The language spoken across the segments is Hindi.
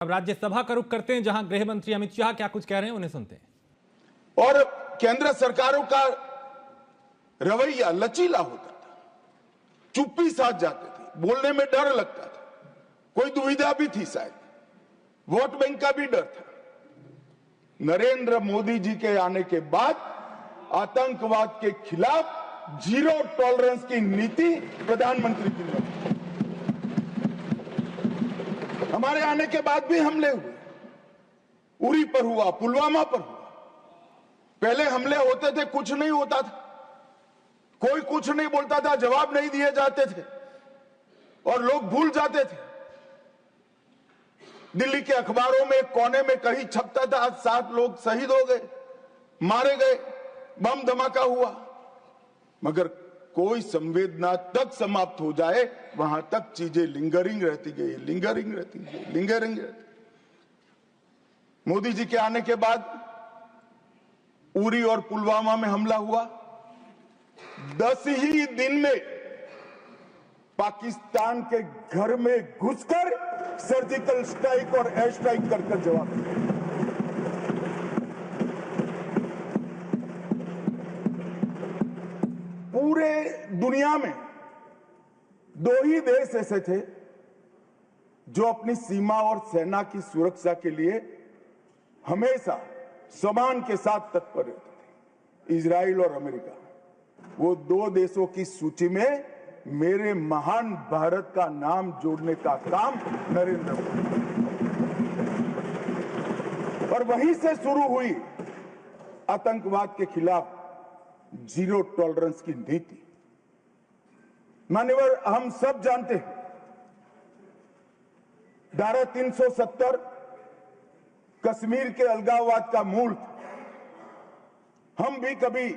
अब राज्यसभा का रुख करते हैं, जहां गृह मंत्री अमित शाह क्या कुछ कह रहे हैं, उन्हें सुनते हैं। और केंद्र सरकारों का रवैया लचीला होता था, चुप्पी साध जाते थे, बोलने में डर लगता था, कोई दुविधा भी थी, शायद वोट बैंक का भी डर था। नरेंद्र मोदी जी के आने के बाद आतंकवाद के खिलाफ जीरो टॉलरेंस की नीति प्रधानमंत्री की नीति। हमारे आने के बाद भी हमले हुए, उरी पर हुआ, पुलवामा पर हुआ। पहले हमले होते थे, कुछ नहीं होता था, कोई कुछ नहीं बोलता था, जवाब नहीं दिए जाते थे और लोग भूल जाते थे। दिल्ली के अखबारों में कोने में कहीं छपता था, आज 7 लोग शहीद हो गए, मारे गए, बम धमाका हुआ, मगर कोई संवेदना तक समाप्त हो जाए वहां तक चीजें लिंगरिंग रहती गई, लिंगरिंग रहती गई, लिंगरिंग रहती। मोदी जी के आने के बाद उरी और पुलवामा में हमला हुआ, 10 ही दिन में पाकिस्तान के घर में घुसकर सर्जिकल स्ट्राइक और एयर स्ट्राइक कर जवाब दिया। पूरे दुनिया में 2 ही देश ऐसे थे जो अपनी सीमा और सेना की सुरक्षा के लिए हमेशा सम्मान के साथ तत्पर रहते थे, इजराइल और अमेरिका। वो 2 देशों की सूची में मेरे महान भारत का नाम जोड़ने का काम नरेंद्र मोदी, और वहीं से शुरू हुई आतंकवाद के खिलाफ जीरो टॉलरेंस की नीति। मान्यवर, हम सब जानते हैं धारा 370 कश्मीर के अलगाववाद का मूल था। हम भी कभी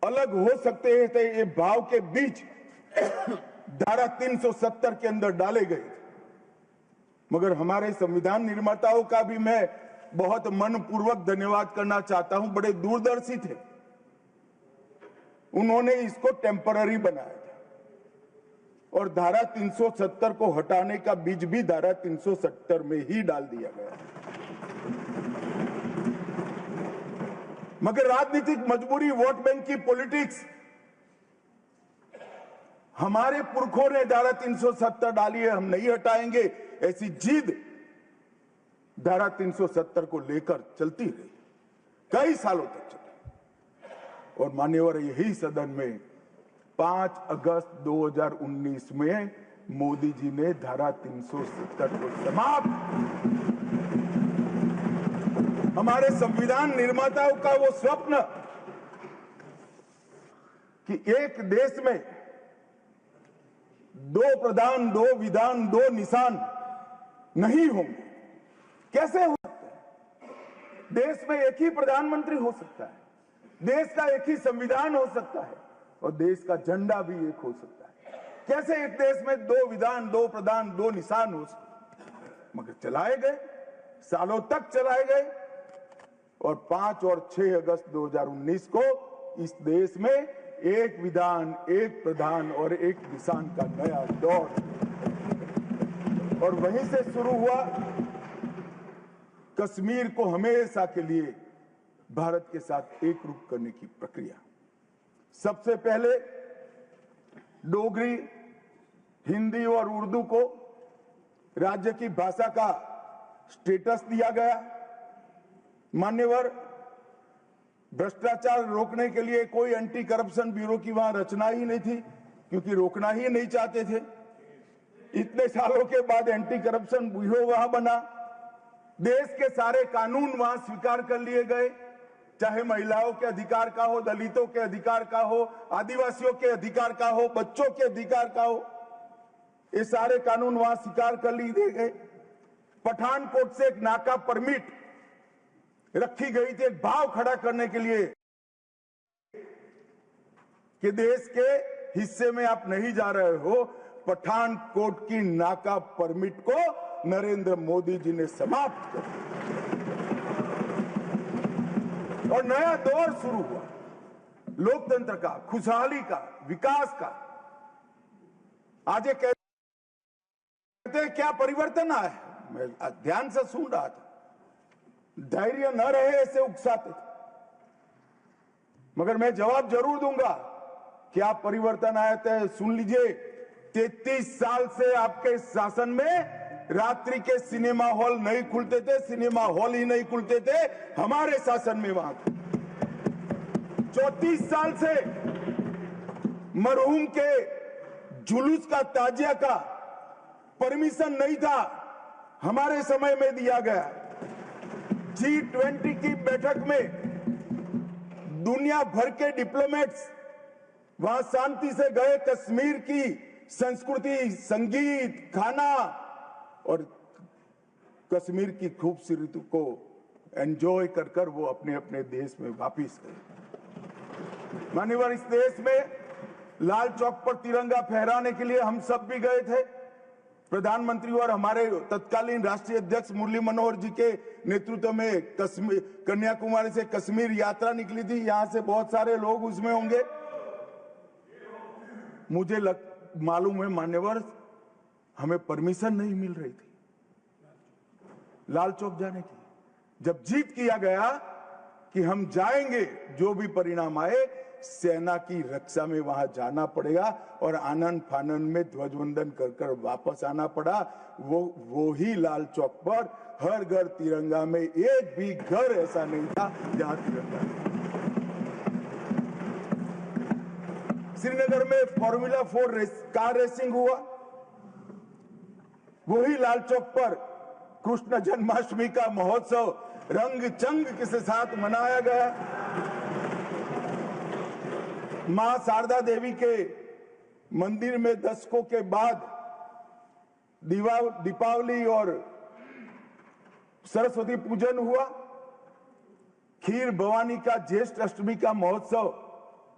अलग हो सकते हैं, तो ये भाव के बीच धारा 370 के अंदर डाले गए थे। मगर हमारे संविधान निर्माताओं का भी मैं बहुत मनपूर्वक धन्यवाद करना चाहता हूं, बड़े दूरदर्शी थे। उन्होंने इसको टेम्पररी बनाया था और धारा 370 को हटाने का बीज भी धारा 370 में ही डाल दिया गया। मगर राजनीतिक मजबूरी, वोट बैंक की पॉलिटिक्स, हमारे पुरखों ने धारा 370 डाली है, हम नहीं हटाएंगे, ऐसी जिद धारा 370 को लेकर चलती रही, कई सालों तक चली। और मान्यवर, यही सदन में 5 अगस्त 2019 में मोदी जी ने धारा 370 को समाप्त। हमारे संविधान निर्माताओं का वो स्वप्न कि एक देश में 2 प्रधान, 2 विधान, 2 निशान नहीं होंगे, कैसे हो सकता है? देश में एक ही प्रधानमंत्री हो सकता है, देश का एक ही संविधान हो सकता है और देश का झंडा भी एक हो सकता है। कैसे एक देश में 2 विधान, 2 प्रधान, 2 निशान हो सकते? मगर चलाए गए, सालों तक चलाए गए, और 5 और 6 अगस्त 2019 को इस देश में एक विधान, एक प्रधान और एक निशान का नया दौर, और वहीं से शुरू हुआ कश्मीर को हमेशा के लिए भारत के साथ एकरूप करने की प्रक्रिया। सबसे पहले डोगरी, हिंदी और उर्दू को राज्य की भाषा का स्टेटस दिया गया। मान्यवर, भ्रष्टाचार रोकने के लिए कोई एंटी करप्शन ब्यूरो की वहां रचना ही नहीं थी, क्योंकि रोकना ही नहीं चाहते थे। इतने सालों के बाद एंटी करप्शन ब्यूरो वहां बना। देश के सारे कानून वहां स्वीकार कर लिए गए, चाहे महिलाओं के अधिकार का हो, दलितों के अधिकार का हो, आदिवासियों के अधिकार का हो, बच्चों के अधिकार का हो, ये सारे कानून वहां स्वीकार कर लिए गए। पठानकोट से एक नाका परमिट रखी गई थी, एक भाव खड़ा करने के लिए कि देश के हिस्से में आप नहीं जा रहे हो। पठानकोट की नाका परमिट को नरेंद्र मोदी जी ने समाप्त कर दिया और नया दौर शुरू हुआ, लोकतंत्र का, खुशहाली का, विकास का। आज एक कहते हैं क्या परिवर्तन आया है? मैं ध्यान से सुन रहा था, धैर्य न रहे ऐसे उकसाते थे, मगर मैं जवाब जरूर दूंगा। क्या परिवर्तन आया था सुन लीजिए। 33 साल से आपके शासन में रात्रि के सिनेमा हॉल नहीं खुलते थे, सिनेमा हॉल ही नहीं खुलते थे हमारे शासन में। वहां 34 साल से मरहूम के जुलूस का, ताजिया का परमिशन नहीं था, हमारे समय में दिया गया। G20 की बैठक में दुनिया भर के डिप्लोमेट्स वहां शांति से गए। कश्मीर की संस्कृति, संगीत, खाना और कश्मीर की खूबसूरती को एंजॉय कर कर वो अपने अपने देश में वापिस गए। मान्यवर, इस देश में लाल चौक पर तिरंगा फहराने के लिए हम सब भी गए थे। प्रधानमंत्री और हमारे तत्कालीन राष्ट्रीय अध्यक्ष मुरली मनोहर जी के नेतृत्व में कन्याकुमारी से कश्मीर यात्रा निकली थी। यहां से बहुत सारे लोग उसमें होंगे। मुझे मालूम है मान्यवर, हमें परमिशन नहीं मिल रही थी लाल चौक जाने की। जब जीत किया गया कि हम जाएंगे, जो भी परिणाम आए, सेना की रक्षा में वहां जाना पड़ेगा और आनंद फानन में ध्वजवंदन कर कर वापस आना पड़ा। वो ही लाल चौक पर हर घर तिरंगा में, एक भी घर ऐसा नहीं था जहां तिरंगा नहीं। श्रीनगर में फॉर्मूला 4 कार रेसिंग हुआ, वही लाल चौक पर कृष्ण जन्माष्टमी का महोत्सव रंग चंग के साथ मनाया गया। मां शारदा देवी के मंदिर में दशकों के बाद दीपावली और सरस्वती पूजन हुआ। खीर भवानी का ज्येष्ठ अष्टमी का महोत्सव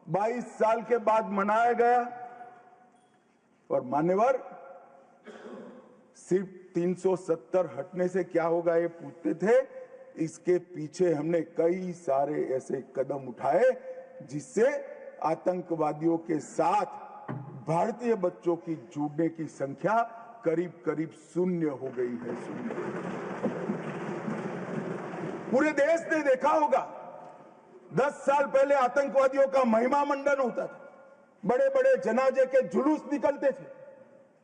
22 साल के बाद मनाया गया। और मान्यवर, सिर्फ 370 हटने से क्या होगा ये पूछते थे। इसके पीछे हमने कई सारे ऐसे कदम उठाए जिससे आतंकवादियों के साथ भारतीय बच्चों की जुड़ने की संख्या करीब करीब 0 हो गई है। 0। पूरे देश ने देखा होगा, 10 साल पहले आतंकवादियों का महिमा मंडन होता था, बड़े बड़े जनाजे के जुलूस निकलते थे।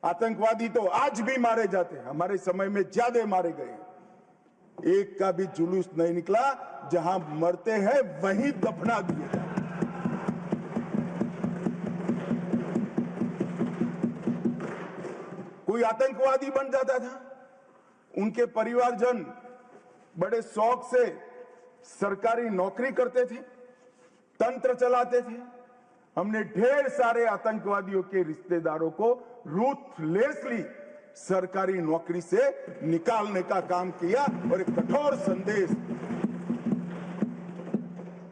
आतंकवादी तो आज भी मारे जाते हैं, हमारे समय में ज्यादा मारे गए। एक का भी जुलूस नहीं निकला, जहां मरते हैं वहीं दफना दिए जाते। कोई आतंकवादी बन जाता था, उनके परिवारजन बड़े शौक से सरकारी नौकरी करते थे, तंत्र चलाते थे। हमने ढेर सारे आतंकवादियों के रिश्तेदारों को रूथलेसली सरकारी नौकरी से निकालने का काम किया और एक कठोर संदेश।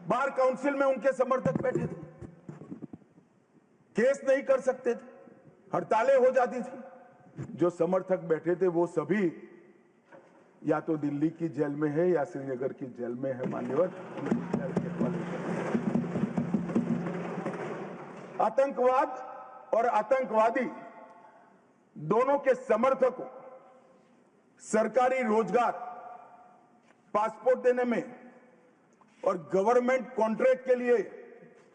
बार काउंसिल में उनके समर्थक बैठे थे, केस नहीं कर सकते थे, हड़तालें हो जाती थी। जो समर्थक बैठे थे वो सभी या तो दिल्ली की जेल में है या श्रीनगर की जेल में है। मान्यवर, आतंकवाद और आतंकवादी दोनों के समर्थकों सरकारी रोजगार, पासपोर्ट देने में और गवर्नमेंट कॉन्ट्रैक्ट के लिए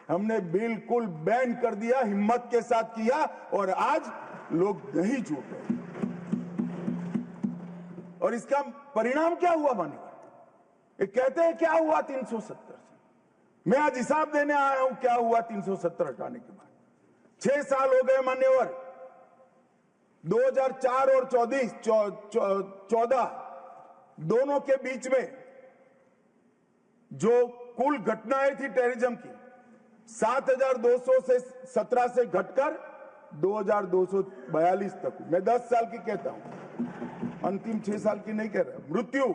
हमने बिल्कुल बैन कर दिया, हिम्मत के साथ किया और आज लोग नहीं जुड़ रहे। और इसका परिणाम क्या हुआ मानिए? ये कहते हैं क्या हुआ 370 से। मैं आज हिसाब देने आया हूं क्या हुआ 370 हटाने के बाद। 6 साल हो गए मान्यवर। 2004 और 14 दोनों के बीच में जो कुल घटनाएं थी टेररिज्म की, 7200 से 17 से घटकर 2242 तक। मैं 10 साल की कहता हूं, अंतिम 6 साल की नहीं कह रहा। मृत्यु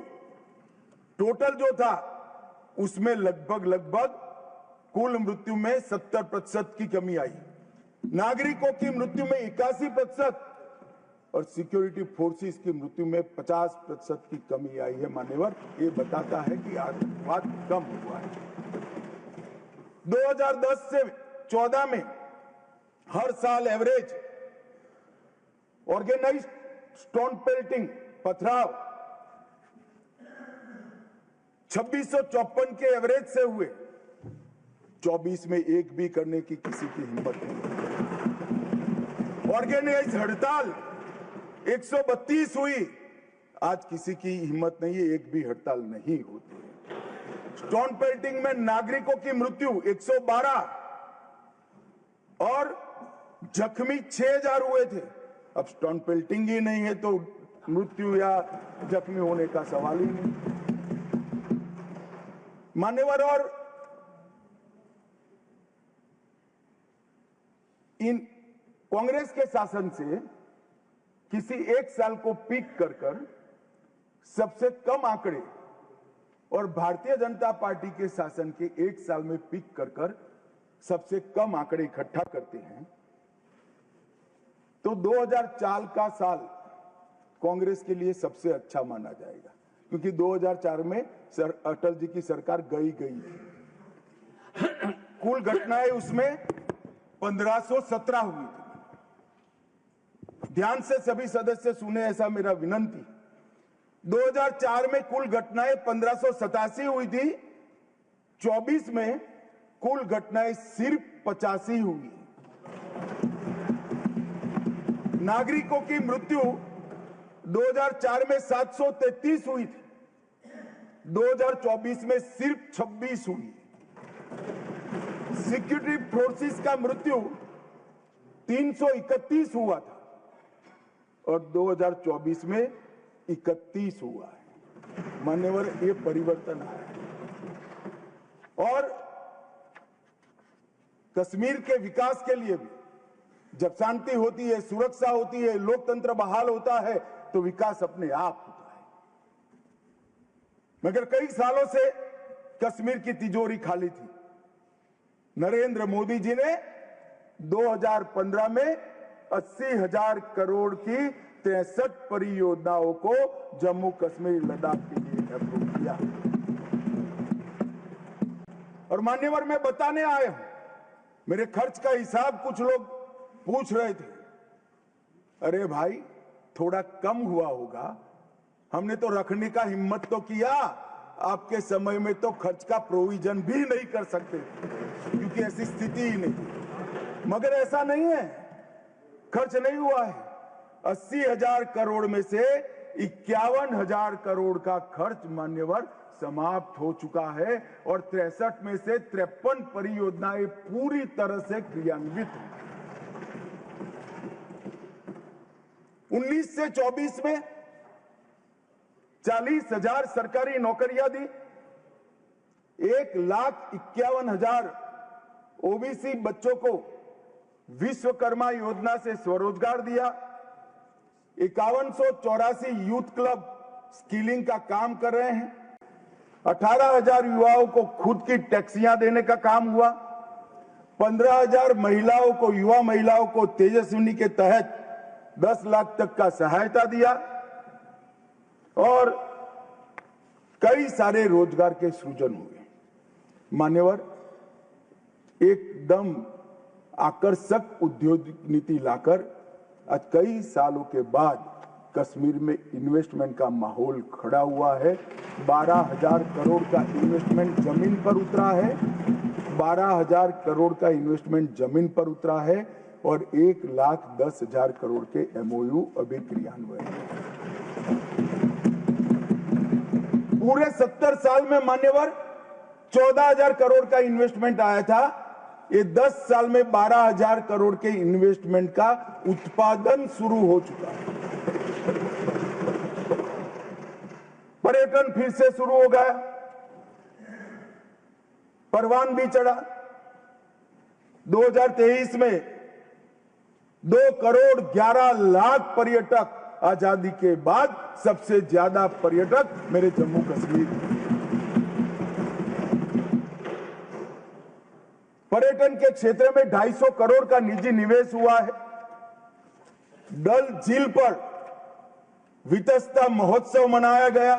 टोटल जो था उसमें लगभग कुल मृत्यु में 70% की कमी आई। नागरिकों की मृत्यु में 81% और सिक्योरिटी फोर्सेस की मृत्यु में 50% की कमी आई है। मान्यवर, ये बताता है कि आतंकवाद कम हुआ है। 2010 से 14 में हर साल एवरेज ऑर्गेनाइज्ड स्टोन पेल्टिंग पथराव 2654 के एवरेज से हुए, 24 में एक भी करने की किसी की हिम्मत नहीं। ऑर्गेनाइज हड़ताल 132 हुई, आज किसी की हिम्मत नहीं है, एक भी हड़ताल नहीं होती। स्टोन पेल्टिंग में नागरिकों की मृत्यु 112 और जख्मी 6000 हुए थे। अब स्टोन पेल्टिंग ही नहीं है तो मृत्यु या जख्मी होने का सवाल ही नहीं। मान्यवर, और इन कांग्रेस के शासन से किसी एक साल को पीक कर सबसे कम आंकड़े और भारतीय जनता पार्टी के शासन के एक साल में पीक कर सबसे कम आंकड़े इकट्ठा करते हैं तो 2004 का साल कांग्रेस के लिए सबसे अच्छा माना जाएगा, क्योंकि 2004 में अटल जी की सरकार गई थी। कुल घटनाएं उसमें 1517 हुई थी। ध्यान से सभी सदस्य सुने, ऐसा मेरा विनंती। 2004 में कुल घटनाएं 1587 हुई थी, 24 में कुल घटनाएं सिर्फ 85 हुई। नागरिकों की मृत्यु 2004 में 733 हुई थी, 2024 में सिर्फ 26 हुई। सिक्योरिटी फोर्सेस का मृत्यु 331 हुआ था और 2024 में 31 हुआ है। मान्यवर, ये परिवर्तन आया है। और कश्मीर के विकास के लिए भी जब शांति होती है, सुरक्षा होती है, लोकतंत्र बहाल होता है तो विकास अपने आप होता है। मगर कई सालों से कश्मीर की तिजोरी खाली थी। नरेंद्र मोदी जी ने 2015 में 80,000 करोड़ की 63 परियोजनाओं को जम्मू कश्मीर लद्दाख के लिए अप्रूव किया। और मान्यवर, मैं बताने आया हूं, मेरे खर्च का हिसाब कुछ लोग पूछ रहे थे। अरे भाई, थोड़ा कम हुआ होगा, हमने तो रखने का हिम्मत तो किया। आपके समय में तो खर्च का प्रोविजन भी नहीं कर सकते क्योंकि ऐसी स्थिति ही नहीं। मगर ऐसा नहीं है, खर्च नहीं हुआ है। 80,000 करोड़ में से 51,000 करोड़ का खर्च मान्यवर समाप्त हो चुका है और 63 में से 53 परियोजनाएं पूरी तरह से क्रियान्वित हैं। 19 से 24 में 40,000 सरकारी नौकरियां दी, 1,51,000 ओबीसी बच्चों को विश्वकर्मा योजना से स्वरोजगार दिया, 5184 यूथ क्लब स्किलिंग का काम कर रहे हैं, 18,000 युवाओं को खुद की टैक्सियां देने का काम हुआ, 15,000 महिलाओं को, युवा महिलाओं को तेजस्विनी के तहत 10 लाख तक का सहायता दिया और कई सारे रोजगार के सृजन हुए। मान्यवर, एकदम आकर्षक उद्योग नीति लाकर आज कई सालों के बाद कश्मीर में इन्वेस्टमेंट का माहौल खड़ा हुआ है। 12,000 करोड़ का इन्वेस्टमेंट जमीन पर उतरा है, 12,000 करोड़ का इन्वेस्टमेंट जमीन पर उतरा है और 1,10,000 करोड़ के एमओयू अभी क्रियान्वयन है। पूरे 70 साल में मान्यवर 14,000 करोड़ का इन्वेस्टमेंट आया था। ये 10 साल में 12,000 करोड़ के इन्वेस्टमेंट का उत्पादन शुरू हो चुका है। पर्यटन फिर से शुरू हो गया, परवान भी चढ़ा। 2023 में 2,11,00,000 पर्यटक, आजादी के बाद सबसे ज्यादा पर्यटक मेरे जम्मू कश्मीर। पर्यटन के क्षेत्र में 250 करोड़ का निजी निवेश हुआ है। डल झील पर वितस्ता महोत्सव मनाया गया।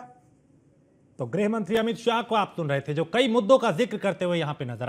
तो गृह मंत्री अमित शाह को आप सुन रहे थे, जो कई मुद्दों का जिक्र करते हुए यहां पे नजर